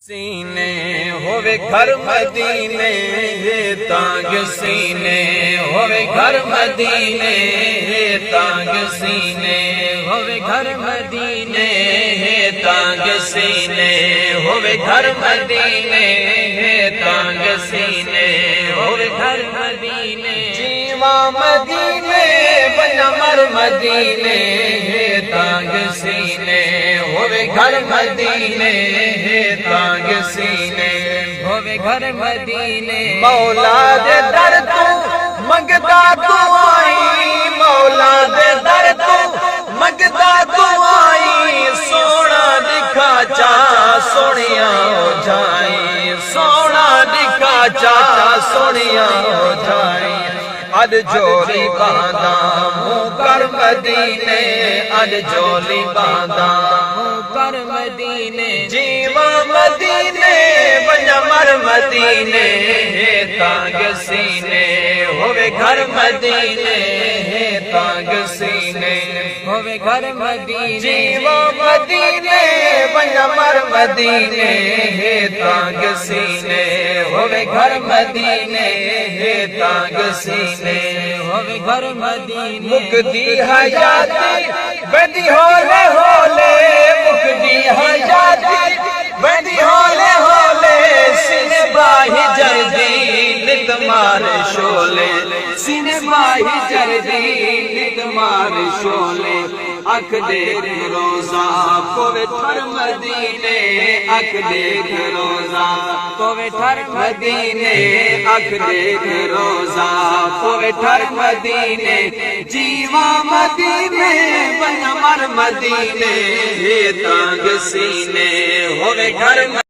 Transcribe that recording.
सीने होवे घर मदीने तांग सीने होवे घर मदीने तांग सीने होवे घर मदीने तांग सीने होवे घर मदीने तांग सीने होवे घर मदीने जीवा मदीने बनमर मदीने तांग सीने होवे घर मदीने तांग सीने होवे घर मदीने मौला दे दर तू मंगदा तू आई मौला दे दर तू मंगदा तू आई सोना दिखा चा सोनिया हो जाई सोना दिखा चा सोनिया हो जाई अद जोली बांदा मुँह कर मदीने अद जोली बांदा मुँह कर मदीने जीवा मदीने बनमर मदीने तांग सीने होवे घर मदीने तांग सीने होवे घर मदीने जीवा मदीने बनमर मदीने तांग सीने होवे घर मदीने तांग सीने होवे घर मदीने मुक्ति हयाती बंदी होले होले मुक्ति हयाती बंदी होले होले सीने बाही जर्दी नित मार शोले सीने बाही जर्दी नित मार शोले अख देख रोजा कोवे थर मदीने अख देख रोजा कोवे थर मदीने अख देख रोजा कोवे थर मदीने जीवा मदीने बनमर मदीने तांग सीने होवे घर